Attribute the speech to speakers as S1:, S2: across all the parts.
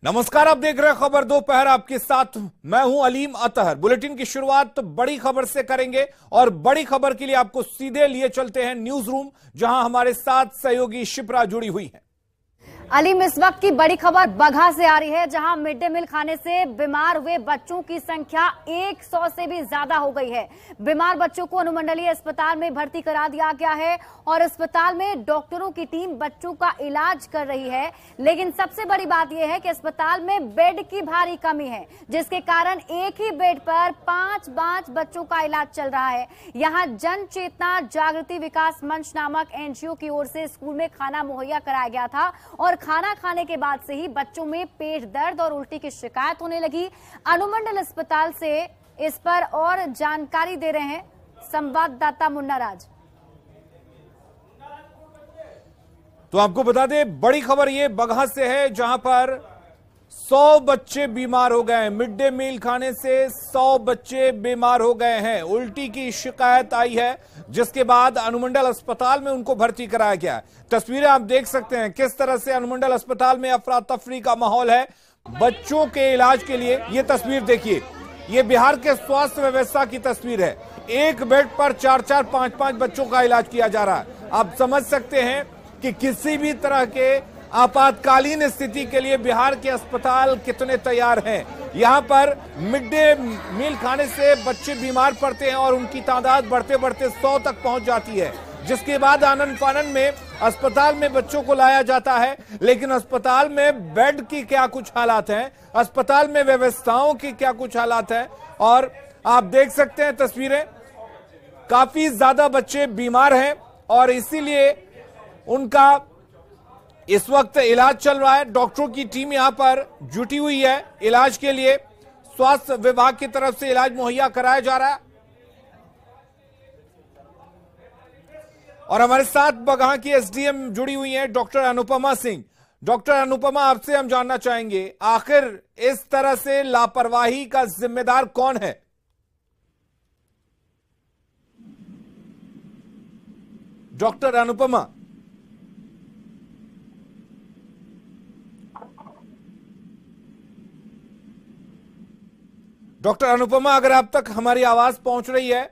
S1: नमस्कार, आप देख रहे हैं खबर दोपहर। आपके साथ मैं हूं अलीम अतहर। बुलेटिन की शुरुआत बड़ी खबर से करेंगे और बड़ी खबर के लिए आपको सीधे लिए चलते हैं न्यूज रूम, जहां हमारे साथ सहयोगी शिप्रा जुड़ी हुई है।
S2: अलीम, इस वक्त की बड़ी खबर बगहा से आ रही है, जहां मिड डे मील खाने से बीमार हुए बच्चों की संख्या 100 से भी ज्यादा हो गई है। बीमार बच्चों को अनुमंडलीय अस्पताल में भर्ती करा दिया गया है और अस्पताल में डॉक्टरों की टीम बच्चों का इलाज कर रही है। लेकिन सबसे बड़ी बात यह है कि अस्पताल में बेड की भारी कमी है, जिसके कारण एक ही बेड पर 5 बच्चों का इलाज चल रहा है। यहाँ जन चेतना जागृति विकास मंच नामक एनजीओ की ओर से स्कूल में खाना मुहैया कराया गया था और खाना खाने के बाद से ही बच्चों में पेट दर्द और उल्टी की शिकायत होने लगी। अनुमंडल अस्पताल से इस पर और जानकारी दे रहे हैं संवाददाता मुन्ना राज।
S1: तो आपको बता दें, बड़ी खबर ये बगहा से है, जहां पर 100 बच्चे बीमार हो गए हैं। मिड डे मील खाने से 100 बच्चे बीमार हो गए हैं। उल्टी की शिकायत आई है, जिसके बाद अनुमंडल अस्पताल में उनको भर्ती कराया गया है। तस्वीरें आप देख सकते हैं किस तरह से अनुमंडल अस्पताल में अफरा तफरी का माहौल है बच्चों के इलाज के लिए। ये तस्वीर देखिए, ये बिहार के स्वास्थ्य व्यवस्था की तस्वीर है। एक बेड पर 4-4, 5-5 बच्चों का इलाज किया जा रहा है। आप समझ सकते हैं कि किसी भी तरह के आपातकालीन स्थिति के लिए बिहार के अस्पताल कितने तैयार हैं। यहां पर मिड डे मील खाने से बच्चे बीमार पड़ते हैं और उनकी तादाद बढ़ते बढ़ते 100 तक पहुंच जाती है, जिसके बाद आनन फानन में अस्पताल में बच्चों को लाया जाता है। लेकिन अस्पताल में बेड की क्या कुछ हालात हैं, अस्पताल में व्यवस्थाओं की क्या कुछ हालात हैं, और आप देख सकते हैं तस्वीरें। काफी ज्यादा बच्चे बीमार हैं और इसीलिए उनका इस वक्त इलाज चल रहा है। डॉक्टरों की टीम यहां पर जुटी हुई है इलाज के लिए। स्वास्थ्य विभाग की तरफ से इलाज मुहैया कराया जा रहा है। और हमारे साथ बगहा की एसडीएम जुड़ी हुई हैं डॉक्टर अनुपमा सिंह। डॉक्टर अनुपमा, आपसे हम जानना चाहेंगे, आखिर इस तरह से लापरवाही का जिम्मेदार कौन है? डॉक्टर अनुपमा। डॉक्टर अनुपमा, अगर आप तक हमारी आवाज पहुंच रही है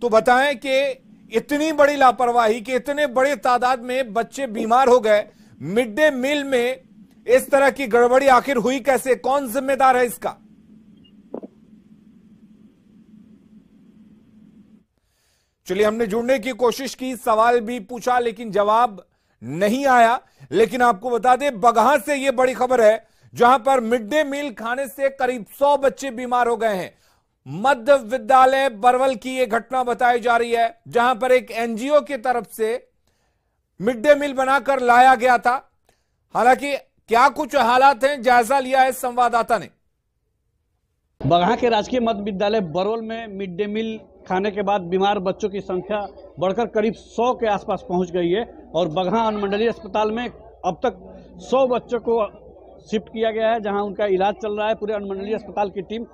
S1: तो बताएं कि इतनी बड़ी लापरवाही कि इतने बड़े तादाद में बच्चे बीमार हो गए, मिड डे मील में इस तरह की गड़बड़ी आखिर हुई कैसे? कौन जिम्मेदार है इसका? चलिए, हमने जुड़ने की कोशिश की, सवाल भी पूछा, लेकिन जवाब नहीं आया। लेकिन आपको बता दें, बगहा से यह बड़ी खबर है, जहां पर मिड डे मील खाने से करीब 100 बच्चे बीमार हो गए हैं। मध्य विद्यालय बरवल की यह घटना बताई जा रही है, जहां पर एक एनजीओ की तरफ से मिड डे मील बनाकर लाया गया था। हालांकि क्या कुछ हालात हैं, जायजा लिया है संवाददाता ने।
S3: बगहा के राजकीय मध्य विद्यालय बरवल में मिड डे मील खाने के बाद बीमार बच्चों की संख्या बढ़कर करीब 100 के आसपास पहुंच गई है और बगहा अनुमंडलीय अस्पताल में अब तक 100 बच्चों को शिफ्ट किया गया है, जहां उनका इलाज चल रहा है। पूरे अनुमंडलीय अस्पताल की टीम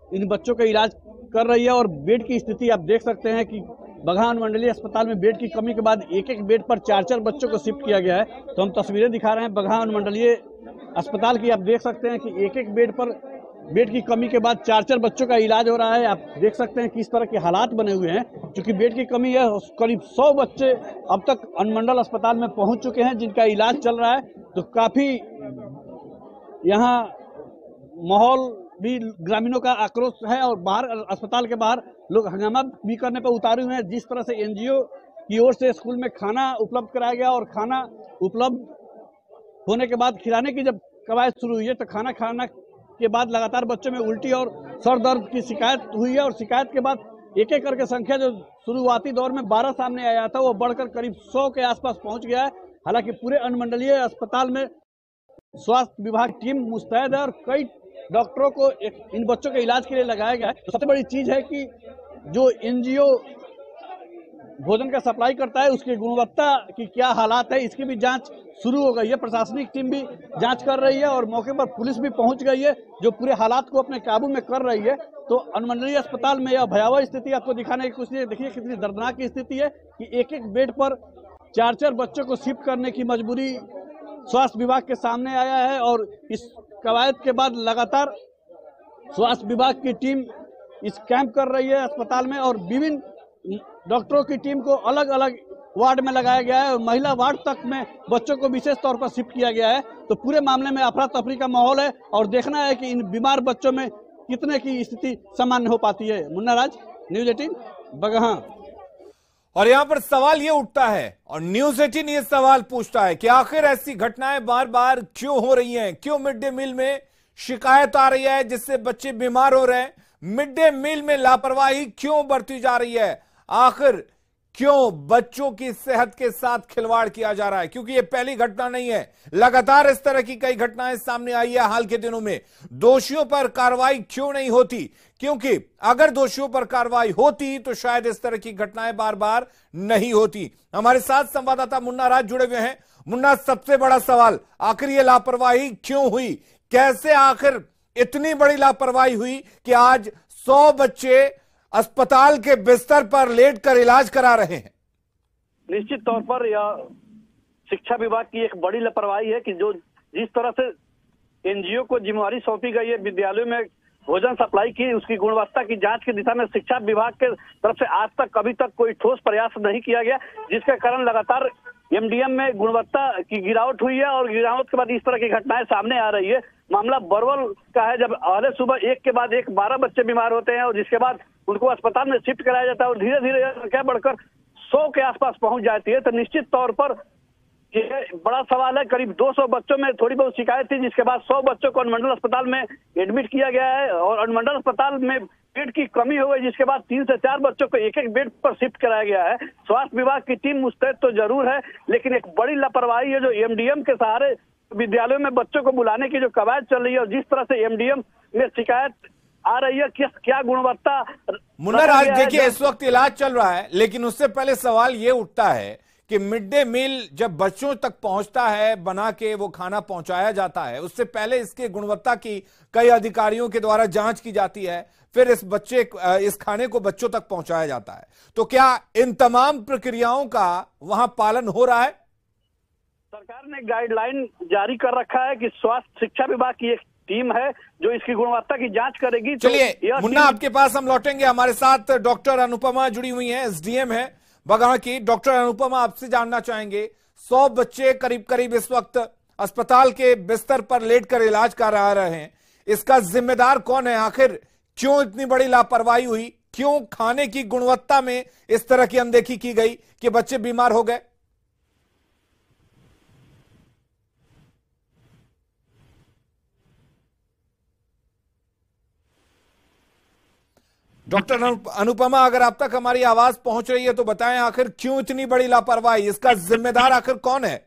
S3: इन बच्चों का इलाज कर रही है और बेड की स्थिति आप देख सकते हैं कि बगहा अनुमंडलीय अस्पताल में बेड की कमी के बाद एक बेड पर 4-4 बच्चों को शिफ्ट किया गया है। तो हम तस्वीरें दिखा रहे हैं बगहा अनुमंडलीय अस्पताल की। आप देख सकते हैं कि एक बेड पर बेड की कमी के बाद 4-4 बच्चों का इलाज हो रहा है। आप देख सकते हैं किस तरह के हालात बने हुए हैं। क्योंकि बेड की कमी है, करीब 100 बच्चे अब तक अनुमंडल अस्पताल में पहुंच चुके हैं, जिनका इलाज चल रहा है। तो काफी यहाँ माहौल भी ग्रामीणों का आक्रोश है और बाहर अस्पताल के बाहर लोग हंगामा भी करने पर उतारे हुए हैं। जिस तरह से एनजीओ की ओर से स्कूल में खाना उपलब्ध कराया गया और खाना उपलब्ध होने के बाद खिलाने की जब कवायद शुरू हुई है, तो खाना खाना के बाद लगातार बच्चों में उल्टी और सर दर्द की शिकायत हुई है और शिकायत के बाद एक करके संख्या जो शुरुआती दौर में 12 सामने आया था, वो बढ़कर करीब 100 के आसपास पहुंच गया है। हालांकि पूरे अनुमंडलीय अस्पताल में स्वास्थ्य विभाग टीम मुस्तैद है और कई डॉक्टरों को इन बच्चों के इलाज के लिए लगाया गया है। तो सबसे बड़ी चीज है कि जो एनजीओ भोजन का सप्लाई करता है, उसकी गुणवत्ता की क्या हालात है, इसकी भी जांच शुरू हो गई है। प्रशासनिक टीम भी जांच कर रही है और मौके पर पुलिस भी पहुंच गई है, जो पूरे हालात को अपने काबू में कर रही है। तो अनुमंडलीय अस्पताल में यह भयावह स्थिति आपको दिखाने की कोशिश, देखिए कितनी दर्दनाक स्थिति है कि एक बेड पर 4-4 बच्चों को शिफ्ट करने की मजबूरी स्वास्थ्य विभाग के सामने आया है और इस कवायद के बाद लगातार स्वास्थ्य विभाग की टीम इस कैंप कर रही है अस्पताल में और विभिन्न डॉक्टरों की टीम को अलग अलग वार्ड में लगाया गया है और महिला वार्ड तक में बच्चों को विशेष तौर पर शिफ्ट किया गया है। तो पूरे मामले में अफरा तफरी का माहौल है और देखना है कि इन बीमार बच्चों में कितने की स्थिति सामान्य हो पाती है। मुन्ना राज, न्यूज 18, बगहा।
S1: और यहां पर सवाल ये उठता है और न्यूज 18 ये सवाल पूछता है कि आखिर ऐसी घटनाएं बार बार क्यों हो रही हैं? क्यों मिड डे मील में शिकायत आ रही है जिससे बच्चे बीमार हो रहे हैं? मिड डे मील में लापरवाही क्यों बरती जा रही है? आखिर क्यों बच्चों की सेहत के साथ खिलवाड़ किया जा रहा है? क्योंकि ये पहली घटना नहीं है, लगातार इस तरह की कई घटनाएं सामने आई है हाल के दिनों में। दोषियों पर कार्रवाई क्यों नहीं होती? क्योंकि अगर दोषियों पर कार्रवाई होती तो शायद इस तरह की घटनाएं बार बार नहीं होती। हमारे साथ संवाददाता मुन्ना राज जुड़े हुए हैं। मुन्ना, सबसे बड़ा सवाल, आखिर ये लापरवाही क्यों हुई? कैसे आखिर इतनी बड़ी लापरवाही हुई कि आज 100 बच्चे अस्पताल के बिस्तर पर लेटकर इलाज करा रहे हैं?
S4: निश्चित तौर पर यह शिक्षा विभाग की एक बड़ी लापरवाही है कि जो जिस तरह से एनजीओ को जिम्मेवारी सौंपी गई है विद्यालयों में भोजन सप्लाई की, उसकी गुणवत्ता की जांच की दिशा में शिक्षा विभाग के तरफ से आज तक कभी तक कोई ठोस प्रयास नहीं किया गया, जिसके कारण लगातार एमडीएम में गुणवत्ता की गिरावट हुई है और गिरावट के बाद इस तरह की घटनाएं सामने आ रही है। मामला बरवल का है, जब अहले सुबह एक के बाद एक 12 बच्चे बीमार होते हैं और जिसके बाद उनको अस्पताल में शिफ्ट कराया जाता है और धीरे धीरे संख्या बढ़कर 100 के आसपास पहुंच जाती है। तो निश्चित तौर पर ये बड़ा सवाल है। करीब 200 बच्चों में थोड़ी बहुत शिकायत थी, जिसके बाद 100 बच्चों को अनुमंडल अस्पताल में एडमिट किया गया है और अनुमंडल अस्पताल में बेड की कमी हो गई, जिसके बाद 3 से 4 बच्चों को एक एक बेड पर शिफ्ट कराया गया है। स्वास्थ्य विभाग की टीम मुस्तैद तो जरूर है, लेकिन एक बड़ी लापरवाही है जो एमडीएम के सहारे विद्यालयों में बच्चों को बुलाने की जो कवायद चल रही है और जिस तरह से एमडीएम में शिकायत आ रही है, क्या गुणवत्ता।
S1: मुन्ना राज, देखिए इस वक्त इलाज चल रहा है, लेकिन उससे पहले सवाल ये उठता है कि मिड डे मील जब बच्चों तक पहुंचता है, बना के वो खाना पहुंचाया जाता है, उससे पहले इसकी गुणवत्ता की कई अधिकारियों के द्वारा जांच की जाती है, फिर इस खाने को बच्चों तक पहुंचाया जाता है। तो क्या इन तमाम प्रक्रियाओं का वहां पालन हो रहा है?
S4: सरकार ने गाइडलाइन जारी कर रखा है कि स्वास्थ्य शिक्षा विभाग की एक टीम है जो इसकी गुणवत्ता की जांच करेगी।
S1: चलिए मुन्ना, आपके पास हम लौटेंगे। हमारे साथ डॉक्टर अनुपमा जुड़ी हुई हैं, एसडीएम है बगहा की। डॉक्टर अनुपमा, आपसे जानना चाहेंगे, 100 बच्चे करीब करीब इस वक्त अस्पताल के बिस्तर पर लेटकर इलाज करा रहे हैं, इसका जिम्मेदार कौन है? आखिर क्यों इतनी बड़ी लापरवाही हुई? क्यों खाने की गुणवत्ता में इस तरह की अनदेखी की गई कि बच्चे बीमार हो गए? डॉक्टर अनुपमा, अगर आप तक हमारी आवाज पहुंच रही है तो बताएं, आखिर क्यों इतनी बड़ी लापरवाही? इसका जिम्मेदार आखिर कौन है?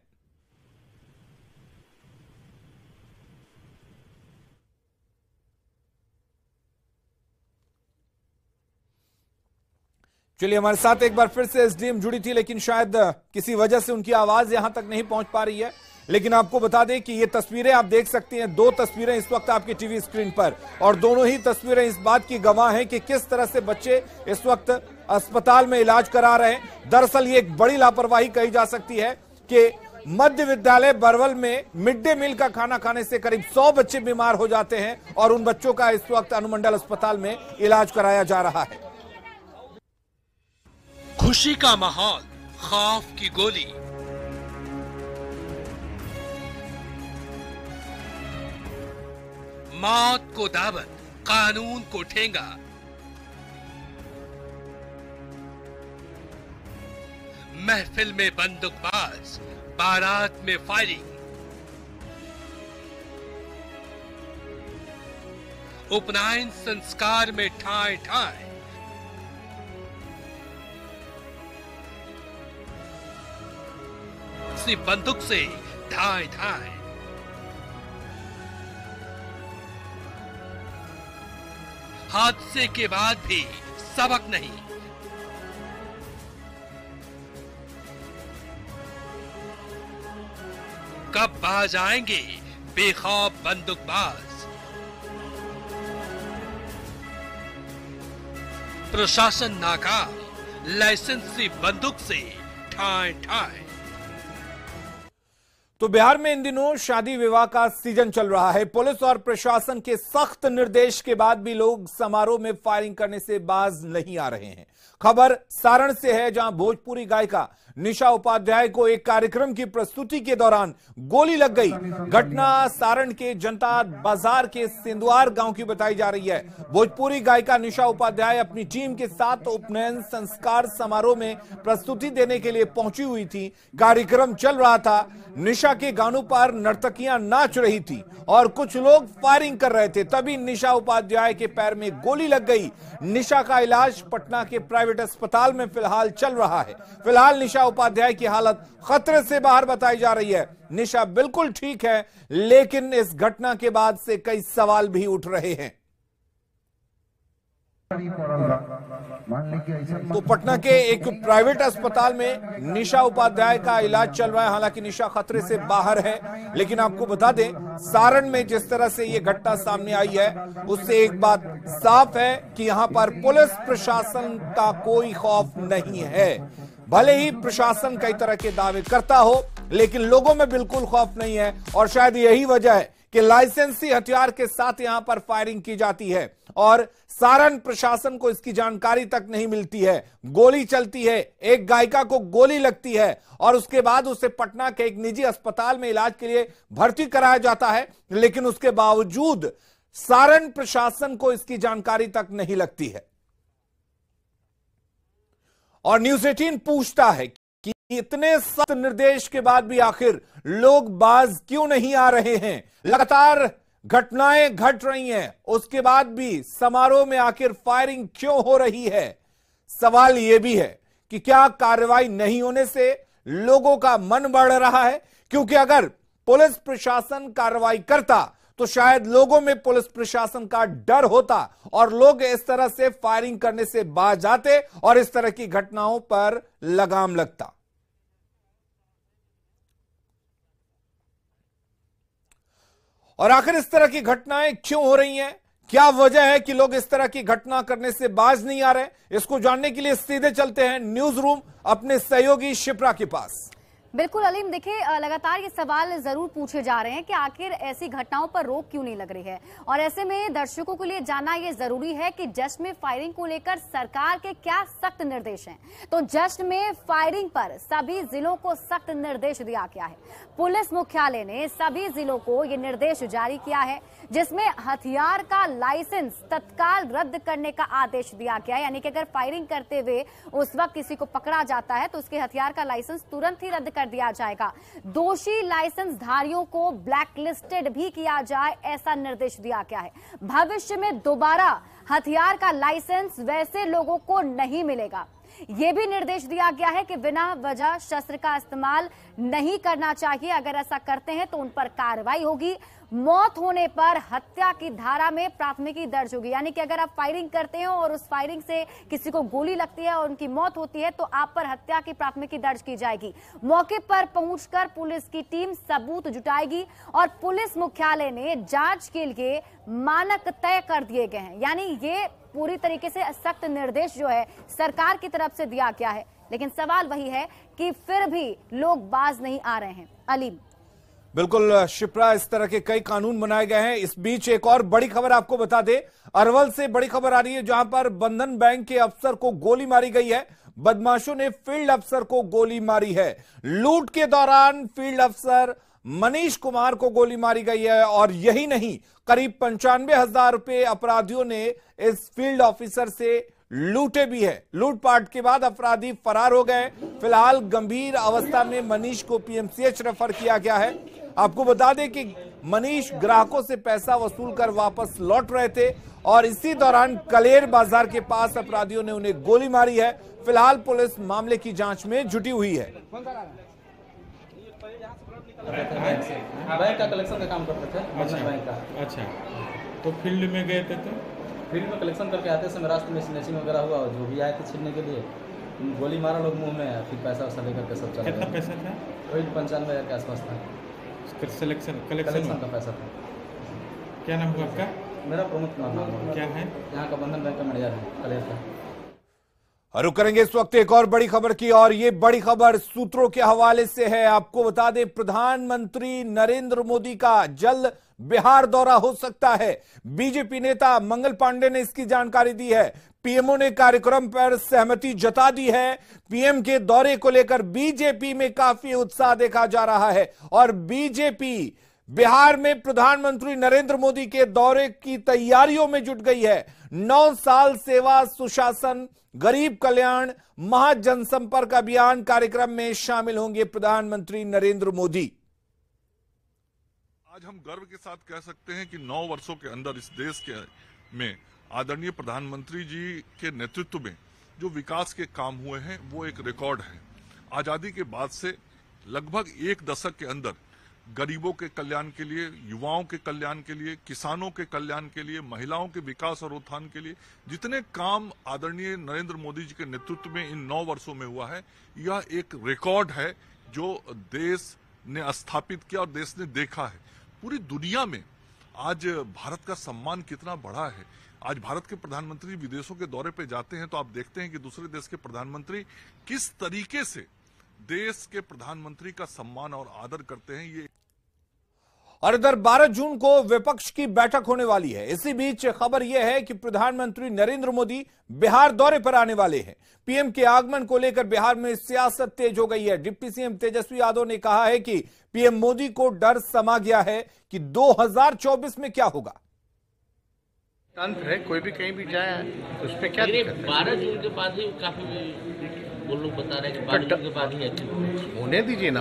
S1: चलिए, हमारे साथ एक बार फिर से एसडीएम जुड़ी थी, लेकिन शायद किसी वजह से उनकी आवाज यहां तक नहीं पहुंच पा रही है। लेकिन आपको बता दें कि ये तस्वीरें आप देख सकते हैं, 2 तस्वीरें इस वक्त आपके टीवी स्क्रीन पर, और दोनों ही तस्वीरें इस बात की गवाह हैं कि किस तरह से बच्चे इस वक्त अस्पताल में इलाज करा रहे हैं। दरअसल ये एक बड़ी लापरवाही कही जा सकती है कि मध्य विद्यालय बरवल में मिड डे मील का खाना खाने से करीब 100 बच्चे बीमार हो जाते हैं और उन बच्चों का इस वक्त अनुमंडल अस्पताल में इलाज कराया जा रहा है।
S5: खुशी का माहौल, खौफ की गोली, मौत को दावत, कानून को ठेंगा। महफिल में बंदूकबाज, बारात में फायरिंग। उपनयन संस्कार में ठाए ठाए। बंदूक से ढाई ढाई। हादसे के बाद भी सबक नहीं। कब बाज आएंगे बेखौफ बंदूकबाज? प्रशासन नाकाम, लाइसेंसी बंदूक से ठाए ठाए।
S1: तो बिहार में इन दिनों शादी विवाह का सीजन चल रहा है। पुलिस और प्रशासन के सख्त निर्देश के बाद भी लोग समारोह में फायरिंग करने से बाज नहीं आ रहे हैं। खबर सारण से है, जहां भोजपुरी गायिका निशा उपाध्याय को एक कार्यक्रम की प्रस्तुति के दौरान गोली लग गई। घटना सारण के जनता बाजार के सिंधुआर गांव की बताई जा रही है। भोजपुरी गायिका निशा उपाध्याय अपनी टीम के साथ उपनयन संस्कार समारोह में प्रस्तुति देने के लिए पहुंची हुई थी। कार्यक्रम चल रहा था। निशा के गानों पर नर्तकियां नाच रही थी और कुछ लोग फायरिंग कर रहे थे। तभी निशा उपाध्याय के पैर में गोली लग गई। निशा का इलाज पटना के प्राइवेट अस्पताल में फिलहाल चल रहा है। फिलहाल निशा उपाध्याय की हालत खतरे से बाहर बताई जा रही है। निशा बिल्कुल ठीक है, लेकिन इस घटना के बाद से कई सवाल भी उठ रहे हैं। तो पटना के एक प्राइवेट अस्पताल में निशा उपाध्याय का इलाज चल रहा है। हालांकि निशा खतरे से बाहर है, लेकिन आपको बता दें, सारण में जिस तरह से ये घटना सामने आई है, उससे एक बात साफ है कि यहां पर पुलिस प्रशासन का कोई खौफ नहीं है। भले ही प्रशासन कई तरह के दावे करता हो, लेकिन लोगों में बिल्कुल खौफ नहीं है। और शायद यही वजह है कि लाइसेंसी हथियार के साथ यहां पर फायरिंग की जाती है और सारण प्रशासन को इसकी जानकारी तक नहीं मिलती है। गोली चलती है, एक गायिका को गोली लगती है और उसके बाद उसे पटना के एक निजी अस्पताल में इलाज के लिए भर्ती कराया जाता है, लेकिन उसके बावजूद सारण प्रशासन को इसकी जानकारी तक नहीं लगती है। और न्यूज़ 18 पूछता है कि इतने सख्त निर्देश के बाद भी आखिर लोग बाज क्यों नहीं आ रहे हैं। लगातार घटनाएं घट रही हैं, उसके बाद भी समारोह में आखिर फायरिंग क्यों हो रही है। सवाल यह भी है कि क्या कार्रवाई नहीं होने से लोगों का मन बढ़ रहा है, क्योंकि अगर पुलिस प्रशासन कार्रवाई करता तो शायद लोगों में पुलिस प्रशासन का डर होता और लोग इस तरह से फायरिंग करने से बाज जाते और इस तरह की घटनाओं पर लगाम लगता। और आखिर इस तरह की घटनाएं क्यों हो रही हैं, क्या वजह है कि लोग इस तरह की घटना करने से बाज नहीं आ रहे, इसको जानने के लिए सीधे चलते हैं न्यूज रूम अपने सहयोगी शिप्रा के पास।
S2: बिल्कुल अलीम, देखिए लगातार ये सवाल जरूर पूछे जा रहे हैं कि आखिर ऐसी घटनाओं पर रोक क्यों नहीं लग रही है। और ऐसे में दर्शकों के लिए जानना ये जरूरी है कि जश्न में फायरिंग को लेकर सरकार के क्या सख्त निर्देश हैं। तो जश्न में फायरिंग पर सभी जिलों को सख्त निर्देश दिया गया है। पुलिस मुख्यालय ने सभी जिलों को ये निर्देश जारी किया है, जिसमें हथियार का लाइसेंस तत्काल रद्द करने का आदेश दिया गया है। यानी कि अगर फायरिंग करते हुए उस वक्त किसी को पकड़ा जाता है तो उसके हथियार का लाइसेंस तुरंत ही रद्द कर दिया जाएगा। दोषी लाइसेंस धारियों को ब्लैकलिस्टेड भी किया जाए, ऐसा निर्देश दिया गया है। भविष्य में दोबारा हथियार का लाइसेंस वैसे लोगों को नहीं मिलेगा। यह भी निर्देश दिया गया है कि बिना वजह शस्त्र का इस्तेमाल नहीं करना चाहिए। अगर ऐसा करते हैं तो उन पर कार्रवाई होगी। मौत होने पर हत्या की धारा में प्राथमिकी दर्ज होगी। यानी कि अगर आप फायरिंग करते हैं और उस फायरिंग से किसी को गोली लगती है और उनकी मौत होती है तो आप पर हत्या की प्राथमिकी दर्ज की जाएगी। मौके पर पहुंचकर पुलिस की टीम सबूत जुटाएगी और पुलिस मुख्यालय ने जांच के लिए मानक तय कर दिए गए हैं। यानी ये पूरी तरीके से सख्त निर्देश जो है सरकार की तरफ से दिया गया है। लेकिन सवाल वही है कि फिर भी लोग बाज नहीं आ रहे हैं। अलीम,
S1: बिल्कुल शिप्रा, इस तरह के कई कानून बनाए गए हैं। इस बीच एक और बड़ी खबर आपको बता दे, अरवल से बड़ी खबर आ रही है, जहां पर बंधन बैंक के अफसर को गोली मारी गई है। बदमाशों ने फील्ड अफसर को गोली मारी है। लूट के दौरान फील्ड अफसर मनीष कुमार को गोली मारी गई है और यही नहीं, करीब 95,000 रुपए अपराधियों ने इस फील्ड ऑफिसर से लूटे भी है। लूटपाट के बाद अपराधी फरार हो गए। फिलहाल गंभीर अवस्था में मनीष को पीएमसीएच रेफर किया गया है। आपको बता दें कि मनीष ग्राहकों से पैसा वसूल कर वापस लौट रहे थे और इसी दौरान कलेर बाजार के पास अपराधियों ने उन्हें गोली मारी है। फिलहाल पुलिस मामले की जांच में जुटी हुई है।
S6: बैंक का कलेक्शन का काम करते थे। बैंक का। अच्छा, तो फील्ड में गए थे तो फील्ड में कलेक्शन करके आते समय रास्ते में स्नैचिंग वगैरह हुआ, जो भी आए थे छीनने के लिए, गोली मारा लोग मुंह में, फिर पैसा वैसा लेकर के सब चला। कितना पैसा था? वही 95,000 के आसपास था। कलेक्शन का पैसा था। क्या नाम हुआ आपका? मेरा प्रमोद कुमार नाम है। क्या है? यहाँ का बंधन बैंक का मैनेजर है, कलेर का।
S1: और रुक करेंगे इस वक्त एक और बड़ी खबर की, और ये बड़ी खबर सूत्रों के हवाले से है। आपको बता दें, प्रधानमंत्री नरेंद्र मोदी का जल्द बिहार दौरा हो सकता है। बीजेपी नेता मंगल पांडे ने इसकी जानकारी दी है। पीएमओ ने कार्यक्रम पर सहमति जता दी है। पीएम के दौरे को लेकर बीजेपी में काफी उत्साह देखा जा रहा है और बीजेपी बिहार में प्रधानमंत्री नरेंद्र मोदी के दौरे की तैयारियों में जुट गई है। 9 साल सेवा, सुशासन, गरीब कल्याण, महाजनसंपर्क अभियान कार्यक्रम में शामिल होंगे प्रधानमंत्री नरेंद्र मोदी।
S7: आज हम गर्व के साथ कह सकते हैं कि 9 वर्षों के अंदर इस देश के में आदरणीय प्रधानमंत्री जी के नेतृत्व में जो विकास के काम हुए हैं वो एक रिकॉर्ड है। आजादी के बाद से लगभग 1 दशक के अंदर गरीबों के कल्याण के लिए, युवाओं के कल्याण के लिए, किसानों के कल्याण के लिए, महिलाओं के विकास और उत्थान के लिए जितने काम आदरणीय नरेंद्र मोदी जी के नेतृत्व में इन 9 वर्षों में हुआ है, यह एक रिकॉर्ड है जो देश ने स्थापित किया और देश ने देखा है। पूरी दुनिया में आज भारत का सम्मान कितना बढ़ा है। आज भारत के प्रधानमंत्री विदेशों के दौरे पे जाते हैं तो आप देखते हैं कि दूसरे देश के प्रधानमंत्री किस तरीके से देश के प्रधानमंत्री का सम्मान और आदर करते हैं। ये
S1: और इधर 12 जून को विपक्ष की बैठक होने वाली है। इसी बीच खबर यह है कि प्रधानमंत्री नरेंद्र मोदी बिहार दौरे पर आने वाले हैं। पीएम के आगमन को लेकर बिहार में सियासत तेज हो गई है। डिप्टी सीएम तेजस्वी यादव ने कहा है कि पीएम मोदी को डर समा गया है कि 2024 में क्या होगा।
S8: तंत्र है, कोई भी कहीं भी जाए तो उस पर क्या दिक्कत है?
S9: 12 जून के बाद ही काफी वो लोग बता रहे हैं कि 12 जून के बाद ही
S8: होने दीजिए ना।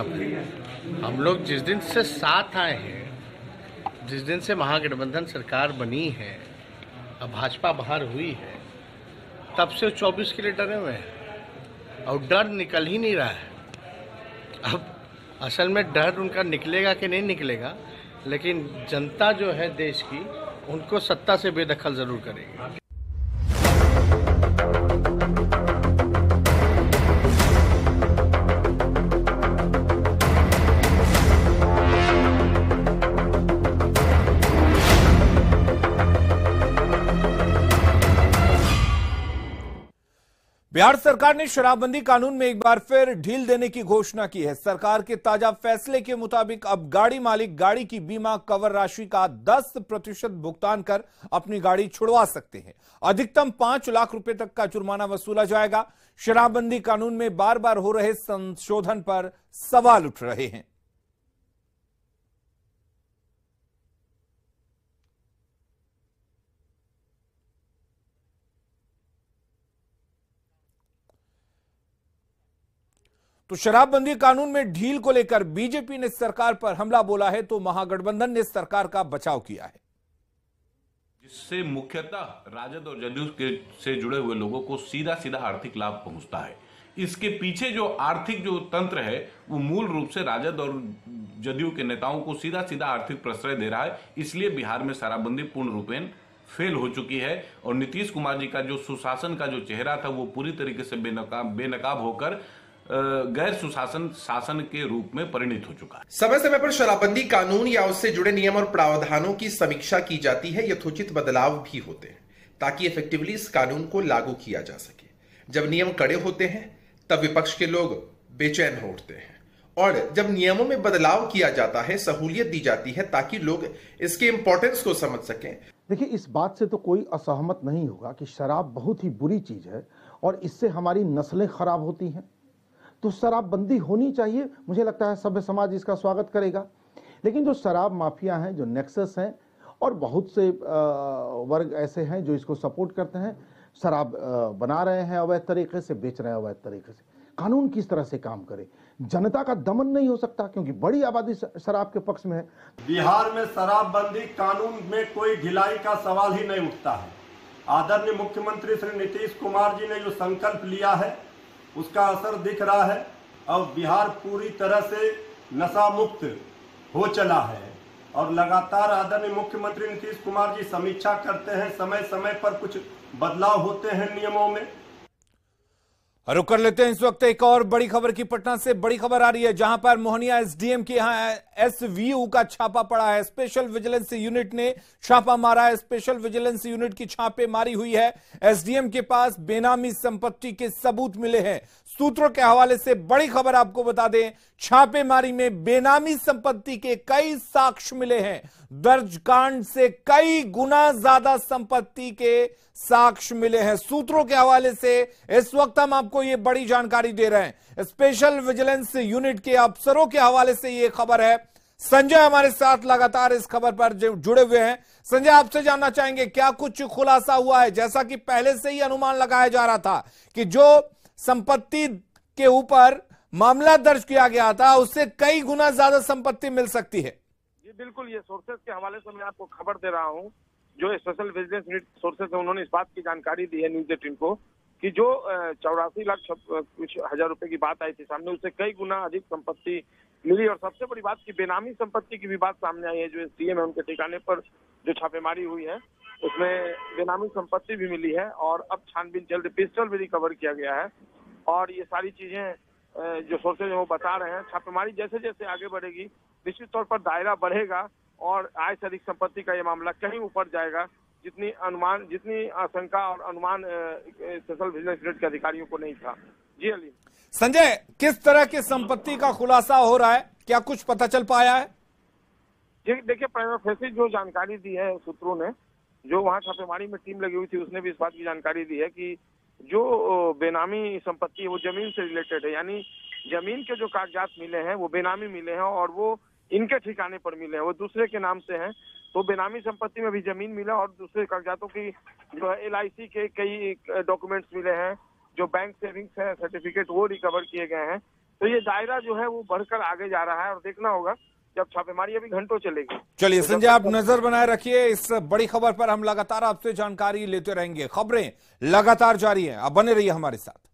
S8: हम लोग जिस दिन से साथ आए हैं, जिस दिन से महागठबंधन सरकार बनी है, अब भाजपा बाहर हुई है, तब से 24 के लिए डरे हुए हैं और डर निकल ही नहीं रहा है। अब असल में डर उनका निकलेगा कि नहीं निकलेगा, लेकिन जनता जो है देश की, उनको सत्ता से बेदखल जरूर करेगी।
S1: बिहार सरकार ने शराबबंदी कानून में एक बार फिर ढील देने की घोषणा की है। सरकार के ताजा फैसले के मुताबिक अब गाड़ी मालिक गाड़ी की बीमा कवर राशि का 10% भुगतान कर अपनी गाड़ी छुड़वा सकते हैं। अधिकतम 5 लाख रुपए तक का जुर्माना वसूला जाएगा। शराबबंदी कानून में बार बार हो रहे संशोधन पर सवाल उठ रहे हैं। तो शराबबंदी कानून में ढील को लेकर बीजेपी ने सरकार पर हमला बोला है, तो महागठबंधन ने सरकार का बचाव किया है,
S10: जिससे मुख्यतः राजद और जदयू से जुड़े हुए लोगों को सीधा सीधा आर्थिक लाभ पहुंचता है। इसके पीछे जो आर्थिक जो तंत्र है वो मूल रूप से राजद और जदयू के नेताओं को सीधा सीधा आर्थिक प्रश्रय दे रहा है। इसलिए बिहार में शराबबंदी पूर्ण रूपेण फेल हो चुकी है और नीतीश कुमार जी का जो सुशासन का जो चेहरा था वो पूरी तरीके से बेनकाब होकर गैर सुशासन शासन के रूप में परिणित हो चुका है।
S11: समय समय पर शराबबंदी कानून या उससे जुड़े नियम और प्रावधानों की समीक्षा की जाती है। यथोचित बदलाव भी होते हैं ताकि इफेक्टिवली इस कानून को लागू किया जा सके। जब नियम कड़े होते हैं तब विपक्ष के लोग बेचैन हो उठते हैं और जब नियमों में बदलाव किया जाता है, सहूलियत दी जाती है ताकि लोग इसके इंपॉर्टेंस को समझ सकें।
S12: देखिए, इस बात से तो कोई असहमत नहीं होगा कि शराब बहुत ही बुरी चीज है और इससे हमारी नस्लें खराब होती हैं। तो शराबबंदी होनी चाहिए। मुझे लगता है सभ्य समाज इसका स्वागत करेगा। लेकिन जो शराब माफिया हैं, जो नेक्सस हैं और बहुत से वर्ग ऐसे हैं जो इसको सपोर्ट करते हैं, शराब बना रहे हैं अवैध तरीके से, बेच रहे हैं अवैध तरीके से। कानून किस तरह से काम करे? जनता का दमन नहीं हो सकता क्योंकि बड़ी आबादी शराब के पक्ष में है।
S13: बिहार में शराबबंदी कानून में कोई ढिलाई का सवाल ही नहीं उठता है। आदरणीय मुख्यमंत्री श्री नीतीश कुमार जी ने जो संकल्प लिया है उसका असर दिख रहा है। अब बिहार पूरी तरह से नशा मुक्त हो चला है और लगातार आदरणीय मुख्यमंत्री नीतीश कुमार जी समीक्षा करते हैं। समय समय पर कुछ बदलाव होते हैं नियमों में।
S1: रुक कर लेते हैं इस वक्त एक और बड़ी खबर की। पटना से बड़ी खबर आ रही है, जहां पर मोहनिया एसडीएम के यहां एसवीयू का छापा पड़ा है। स्पेशल विजिलेंस यूनिट ने छापा मारा है। स्पेशल विजिलेंस यूनिट की छापेमारी हुई है। एसडीएम के पास बेनामी संपत्ति के सबूत मिले हैं। सूत्रों के हवाले से बड़ी खबर आपको बता दें, छापेमारी में बेनामी संपत्ति के कई साक्ष्य मिले हैं। दर्ज कांड से कई गुना ज्यादा संपत्ति के साक्ष्य मिले हैं। सूत्रों के हवाले से इस वक्त हम आपको ये बड़ी जानकारी दे रहे हैं। स्पेशल विजिलेंस यूनिट के अफसरों के हवाले से ये खबर है। संजय हमारे साथ लगातार इस खबर पर जुड़े हुए हैं। संजय, आपसे जानना चाहेंगे क्या कुछ खुलासा हुआ है? जैसा कि पहले से ही अनुमान लगाया जा रहा था कि जो संपत्ति के ऊपर मामला दर्ज किया गया था उससे कई गुना ज्यादा संपत्ति मिल सकती है।
S14: जी बिल्कुल, ये सोर्सेस के हवाले से मैं आपको खबर दे रहा हूं। जो स्पेशल विजिलेंस यूनिट सोर्सेस है उन्होंने इस बात की जानकारी दी है न्यूज 18 को कि जो 84 लाख कुछ हजार रुपए की बात आई थी सामने, उससे कई गुना अधिक संपत्ति मिली। और सबसे बड़ी बात की बेनामी संपत्ति की भी बात सामने आई है। जो सीएम है उनके ठिकाने पर जो छापेमारी हुई है उसमें बेनामी संपत्ति भी मिली है और अब छानबीन चल रही, पिस्टल भी रिकवर किया गया है। और ये सारी चीजें जो सोर्सेज वो बता रहे हैं, छापेमारी जैसे जैसे आगे बढ़ेगी निश्चित तौर पर दायरा बढ़ेगा और आय से अधिक संपत्ति का ये मामला कहीं ऊपर जाएगा, जितनी आशंका और अनुमान स्पेशल विजिलेंस यूनिट के अधिकारियों को नहीं था। जी अली।
S1: संजय, किस तरह की संपत्ति का खुलासा हो रहा है, क्या कुछ पता चल पाया है?
S14: जी देखिए, प्राइमा फेसी जो जानकारी दी है सूत्रों ने, जो वहाँ छापेमारी में टीम लगी हुई थी, उसने भी इस बात की जानकारी दी है कि जो बेनामी संपत्ति है वो जमीन से रिलेटेड है। यानी जमीन के जो कागजात मिले हैं वो बेनामी मिले हैं और वो इनके ठिकाने पर मिले हैं, वो दूसरे के नाम से हैं। तो बेनामी संपत्ति में भी जमीन मिला और दूसरे कागजातों की जो है LIC के कई डॉक्यूमेंट्स मिले हैं, जो बैंक सेविंग्स है सर्टिफिकेट, वो रिकवर किए गए हैं। तो ये दायरा जो है वो बढ़कर आगे जा रहा है और देखना होगा जब छापेमारी अभी घंटों चलेगी।
S1: चलिए संजय, आप नजर बनाए रखिए इस बड़ी खबर पर। हम लगातार आपसे जानकारी लेते रहेंगे। खबरें लगातार जारी हैं, आप बने रहिए हमारे साथ।